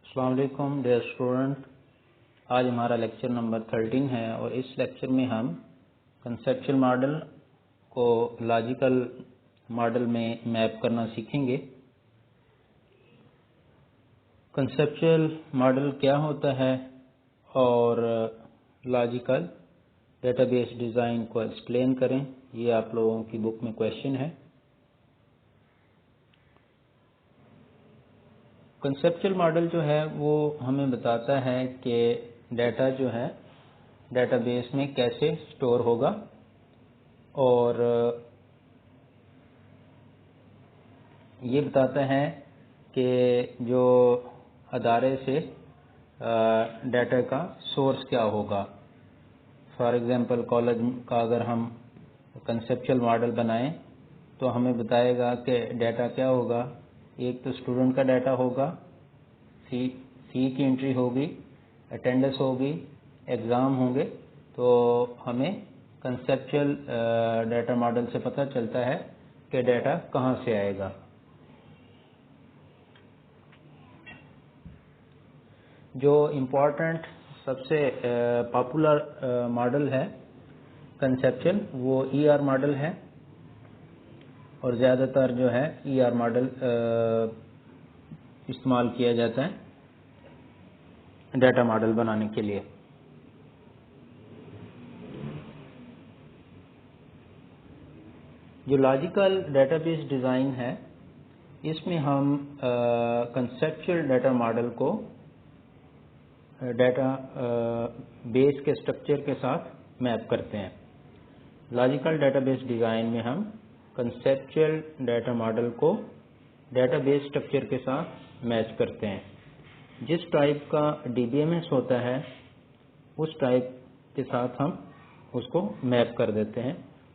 السلام علیکم dear student, آج ہمارا لیکچر نمبر 13 ہے اور اس لیکچر میں ہم کنسیپچل ماڈل کو لاجیکل ماڈل میں میپ کرنا سیکھیں گے۔ کنسیپچل ماڈل کیا ہوتا ہے اور لاجیکل ڈیٹا بیس ڈیزائن کو ایکسپلین کریں، یہ آپ لوگوں کی بک میں کویشچن ہے۔ کنسیپچل ماڈل جو ہے وہ ہمیں بتاتا ہے کہ ڈیٹا جو ہے ڈیٹا بیس میں کیسے سٹور ہوگا، اور یہ بتاتا ہے کہ جو ادارے سے ڈیٹا کا سورس کیا ہوگا۔ فار ایگزامپل کالج کا اگر ہم کنسیپچل ماڈل بنائیں تو ہمیں بتائے گا کہ ڈیٹا کیا ہوگا۔ ایک تو اسٹوڈنٹ کا ڈیٹا ہوگا، فی کی انٹری ہوگی، اٹینڈنس ہوگی، ایگزام ہوں گے۔ تو ہمیں کنسیپچل ڈیٹا ماڈل سے پتہ چلتا ہے کہ ڈیٹا کہاں سے آئے گا۔ جو امپورٹنٹ سب سے پاپولر ماڈل ہے کنسیپچل وہ ای آر ماڈل ہے، اور زیادہ تر جو ہے ای آر ماڈل استعمال کیا جاتا ہے ڈیٹا ماڈل بنانے کے لیے۔ جو لاجیکل ڈیٹا بیس ڈیزائن ہے اس میں ہم کنسیپچل ڈیٹا ماڈل کو ڈیٹا بیس کے اسٹرکچر کے ساتھ میپ کرتے ہیں۔ لاجیکل ڈیٹا بیس ڈیزائن میں ہم کنسیپچل ڈیٹا ماڈل کو ڈیٹا بیس اسٹرکچر کے ساتھ میچ کرتے ہیں۔ جس ٹائپ کا ڈی بی ایم ایس ہوتا ہے اس ٹائپ کے ساتھ ہم اس کو میپ کر دیتے ہیں،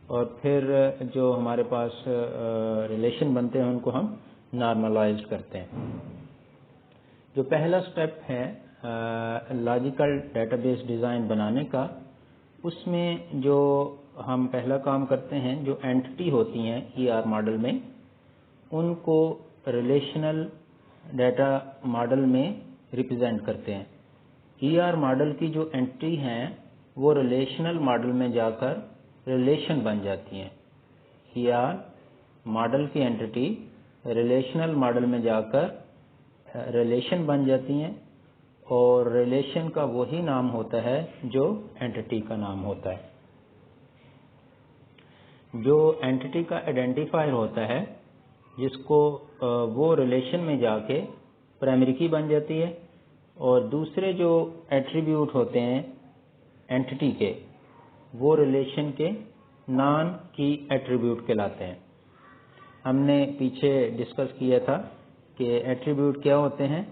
اور پھر جو ہمارے پاس ریلیشن بنتے ہیں ان کو ہم نارملائز کرتے ہیں۔ جو پہلا سٹیپ ہے لاجیکل ڈیٹا بیس ڈیزائن بنانے کا، اس میں جو ہم پہلا کام کرتے ہیں، جو اینٹی ہوتی ہیں ای آر ماڈل میں ان کو ریلیشنل ڈیٹا ماڈل میں ریپرزینٹ کرتے ہیں۔ ای آر ماڈل کی جو اینٹی ہیں وہ ریلیشنل ماڈل میں جا کر ریلیشن بن جاتی ہیں۔ ای آر ماڈل کی اینٹی ریلیشنل ماڈل میں جا کر ریلیشن بن جاتی ہیں، اور ریلیشن کا وہی نام ہوتا ہے جو اینٹی کا نام ہوتا ہے۔ جو اینٹی کا آئیڈینٹیفائر ہوتا ہے جس کو وہ ریلیشن میں جا کے پرائمری کی بن جاتی ہے، اور دوسرے جو ایٹریبیوٹ ہوتے ہیں اینٹی کے وہ ریلیشن کے نان کی ایٹریبیوٹ کہلاتے ہیں۔ ہم نے پیچھے ڈسکس کیا تھا کہ ایٹریبیوٹ کیا ہوتے ہیں،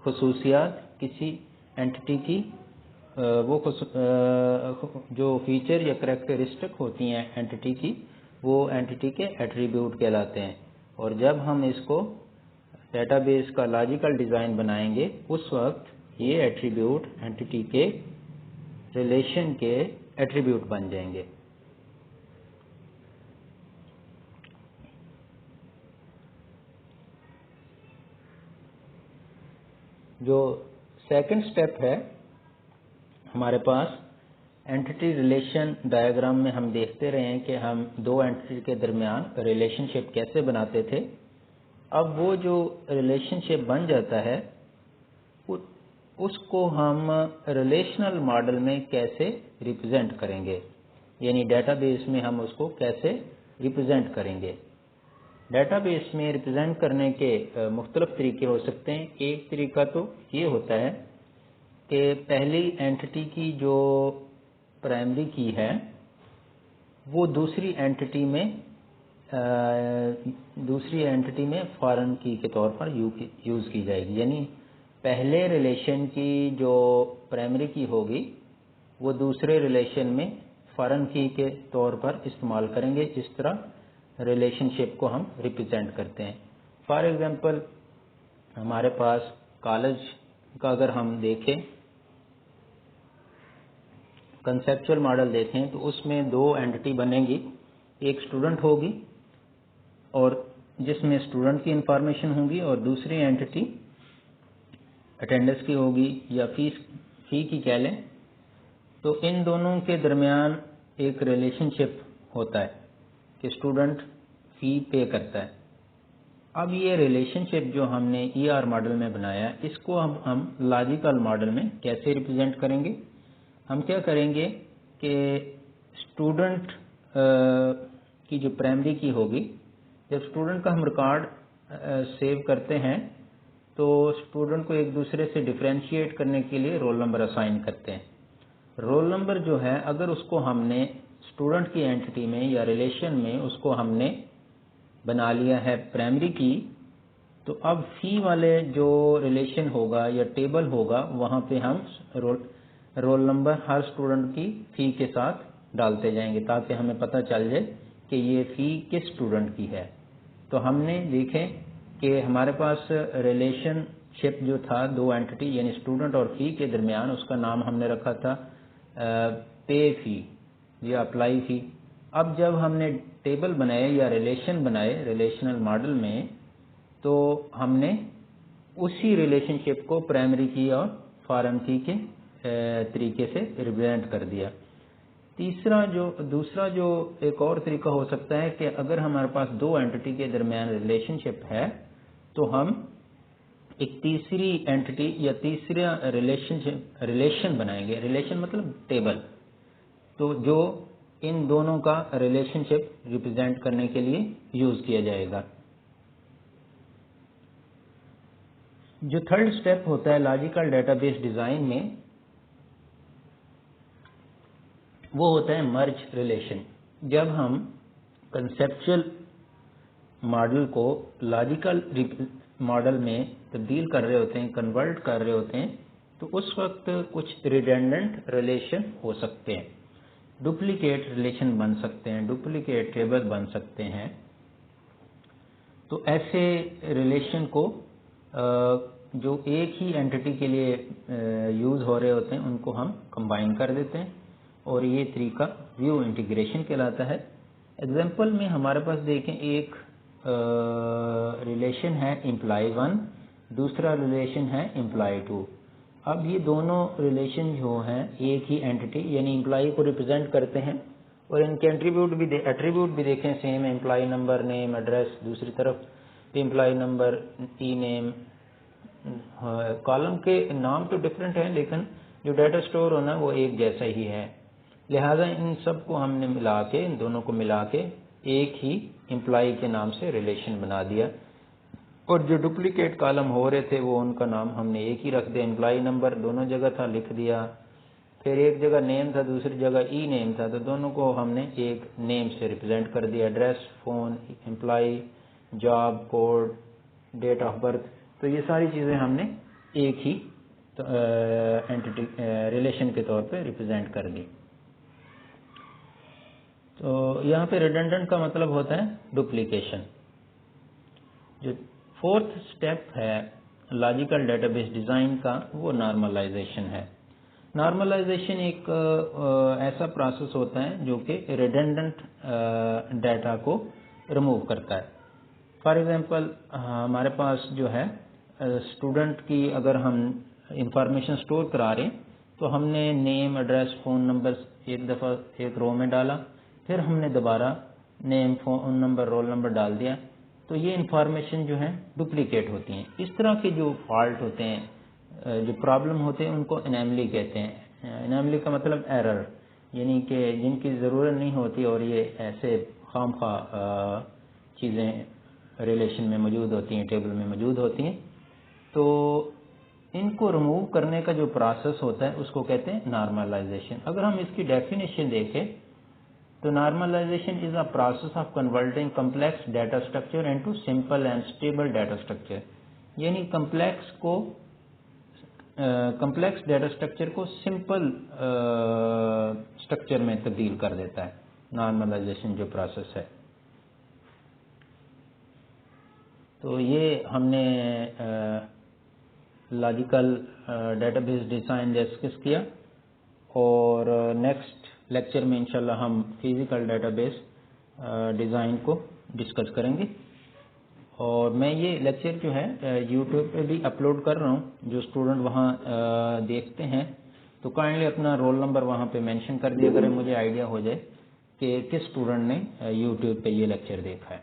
خصوصیات کسی اینٹی کی، وہ جو فیچر یا کریکٹرسٹک ہوتی ہیں اینٹی کی وہ اینٹی کے ایٹریبیوٹ کہلاتے ہیں، اور جب ہم اس کو ڈیٹا بیس کا لاجیکل ڈیزائن بنائیں گے اس وقت یہ ایٹریبیوٹ اینٹی کے ریلیشن کے ایٹریبیوٹ بن جائیں گے۔ جو سیکنڈ سٹیپ ہے ہمارے پاس اینٹی ریلیشن ڈائیگرام میں ہم دیکھتے رہے ہیں کہ ہم دو اینٹی کے درمیان ریلیشن شپ کیسے بناتے تھے۔ اب وہ جو ریلیشن شپ بن جاتا ہے اس کو ہم ریلیشنل ماڈل میں کیسے ریپرزینٹ کریں گے، یعنی ڈیٹا بیس میں ہم اس کو کیسے ریپرزینٹ کریں گے۔ ڈیٹا بیس میں ریپرزینٹ کرنے کے مختلف طریقے ہو سکتے ہیں۔ ایک طریقہ تو یہ ہوتا ہے کہ پہلی اینٹی کی جو پرائمری کی ہے وہ دوسری اینٹی میں فارن کی کے طور پر یوز کی جائے گی، یعنی پہلے ریلیشن کی جو پرائمری کی ہوگی وہ دوسرے ریلیشن میں فارن کی کے طور پر استعمال کریں گے۔ اس طرح ریلیشن شپ کو ہم ریپرزینٹ کرتے ہیں۔ فار ایگزامپل ہمارے پاس کالج کا اگر ہم دیکھیں کنسیپچل ماڈل دیکھیں تو اس میں دو اینٹی بنے گی، ایک اسٹوڈنٹ ہوگی اور جس میں اسٹوڈنٹ کی انفارمیشن ہوگی، اور دوسری اینٹی اٹینڈنس کی ہوگی یا فی کی کہہ لیں، تو ان دونوں کے درمیان ایک ریلیشن شپ ہوتا ہے کہ اسٹوڈنٹ فی پے کرتا ہے۔ اب یہ ریلیشن شپ جو ہم نے ای آر ماڈل میں بنایا، اس کو ہم لاجیکل ماڈل میں کیسے ریپرزینٹ کریں گے؟ ہم کیا کریں گے کہ اسٹوڈنٹ کی جو پرائمری کی ہوگی، جب اسٹوڈنٹ کا ہم ریکارڈ سیو کرتے ہیں تو اسٹوڈنٹ کو ایک دوسرے سے ڈفرینشیٹ کرنے کے لیے رول نمبر اسائن کرتے ہیں۔ رول نمبر جو ہے اگر اس کو ہم نے اسٹوڈنٹ کی اینٹی میں یا ریلیشن میں اس کو ہم نے بنا لیا ہے پرائمری کی، تو اب فی والے جو ریلیشن ہوگا یا ٹیبل ہوگا وہاں پہ ہم رول نمبر ہر اسٹوڈنٹ کی فی کے ساتھ ڈالتے جائیں گے تاکہ ہمیں پتہ چل جائے کہ یہ فی کس اسٹوڈنٹ کی ہے۔ تو ہم نے دیکھیں کہ ہمارے پاس ریلیشن شپ جو تھا دو اینٹی یعنی اسٹوڈنٹ اور فی کے درمیان، اس کا نام ہم نے رکھا تھا پے فی یا اپلائی فی۔ اب جب ہم نے ٹیبل بنائے یا ریلیشن بنائے ریلیشنل ماڈل میں، تو ہم نے اسی ریلیشن شپ کو پرائمری کی اور فارم کی کے طریقے سے ریپرزینٹ کر دیا۔ دوسرا جو ایک اور طریقہ ہو سکتا ہے کہ اگر ہمارے پاس دو اینٹی کے درمیان ریلیشن شپ ہے تو ہم ایک تیسری اینٹی یا تیسرا ریلیشن بنائیں گے۔ ریلیشن مطلب ٹیبل، تو جو ان دونوں کا ریلیشن شپ ریپرزینٹ کرنے کے لیے یوز کیا جائے گا۔ جو تھرڈ سٹیپ ہوتا ہے لاجیکل ڈیٹا بیس ڈیزائن میں، وہ ہوتا ہے مرج ریلیشن۔ جب ہم کنسیپچل ماڈل کو لاجیکل ماڈل میں تبدیل کر رہے ہوتے ہیں، کنورٹ کر رہے ہوتے ہیں، تو اس وقت کچھ ریڈنڈنٹ ریلیشن ہو سکتے ہیں، ڈپلیکیٹ ریلیشن بن سکتے ہیں، ڈپلیکیٹ ٹیبل بن سکتے ہیں۔ تو ایسے ریلیشن کو جو ایک ہی اینٹی کے لیے یوز ہو رہے ہوتے ہیں ان کو ہم کمبائن کر دیتے ہیں، اور یہ طریقہ ویو انٹیگریشن کہلاتا ہے۔ ایگزامپل میں ہمارے پاس دیکھیں ایک ریلیشن ہے امپلائی 1، دوسرا ریلیشن ہے امپلائی 2۔ اب یہ دونوں ریلیشن جو ہیں ایک ہی اینٹی یعنی امپلائی کو ریپرزینٹ کرتے ہیں، اور ان کے ایٹریبیوٹ بھی دیکھیں سیم، امپلائی نمبر، نیم، ایڈریس، دوسری طرف امپلائی نمبر، ای نیم۔ کالم کے نام تو ڈفرینٹ ہیں لیکن جو ڈیٹا سٹور ہونا ہے وہ ایک جیسا ہی ہے، لہذا ان سب کو ہم نے ملا کے، ان دونوں کو ملا کے ایک ہی امپلائی کے نام سے ریلیشن بنا دیا، اور جو ڈپلیکیٹ کالم ہو رہے تھے وہ ان کا نام ہم نے ایک ہی رکھ دیا، امپلائی نمبر دونوں جگہ تھا لکھ دیا، پھر ایک جگہ نیم تھا دوسری جگہ ای نیم تھا، تو دونوں کو ہم نے ایک نیم سے ریپرزینٹ کر دیا، address, phone, employee, job, code, date of birth. تو یہ ساری چیزیں ہم نے ایک ہی ریلیشن کے طور پہ ریپرزینٹ کر دی۔ تو یہاں پہ ریڈنڈنٹ کا مطلب ہوتا ہے ڈپلیکیشن۔ جو فورتھ سٹیپ ہے لاجیکل ڈیٹا بیس ڈیزائن کا، وہ نارملائزیشن ہے۔ نارملائزیشن ایک ایسا پروسیس ہوتا ہے جو کہ ریڈنڈنٹ ڈیٹا کو ریموو کرتا ہے۔ فار ایگزامپل ہمارے پاس جو ہے اسٹوڈنٹ کی اگر ہم انفارمیشن سٹور کرا رہے ہیں تو ہم نے نیم، ایڈریس، فون نمبر ایک دفعہ ایک رو میں ڈالا، پھر ہم نے دوبارہ نیم، فون نمبر، رول نمبر ڈال دیا، تو یہ انفارمیشن جو ہے ڈپلیکیٹ ہوتی ہیں۔ اس طرح کے جو فالٹ ہوتے ہیں، جو پرابلم ہوتے ہیں، ان کو انیملی کہتے ہیں۔ انیملی کا مطلب ایرر، یعنی کہ جن کی ضرورت نہیں ہوتی اور یہ ایسے خام خواہ چیزیں ریلیشن میں موجود ہوتی ہیں، ٹیبل میں موجود ہوتی ہیں، تو ان کو ریموو کرنے کا جو پروسیس ہوتا ہے اس کو کہتے ہیں نارملائزیشن۔ اگر ہم اس کی ڈیفینیشن دیکھیں تو normalization is a process of converting complex data structure into simple and stable data structure, یعنی کمپلیکس ڈیٹا اسٹرکچر کو سمپل اسٹرکچر میں تبدیل کر دیتا ہے نارملائزیشن جو پروسیس ہے۔ تو یہ ہم نے logical data base design discuss کیا، اور نیکسٹ لیکچر میں انشاءاللہ ہم فزیکل ڈیٹا بیس ڈیزائن کو ڈسکس کریں گے۔ اور میں یہ لیکچر جو ہے یوٹیوب پہ بھی اپلوڈ کر رہا ہوں. جو اسٹوڈنٹ وہاں دیکھتے ہیں تو کائنڈلی اپنا رول نمبر وہاں پہ مینشن کر دیا کریں, مجھے آئیڈیا ہو جائے کہ کس اسٹوڈنٹ نے یوٹیوب پہ یہ لیکچر دیکھا ہے.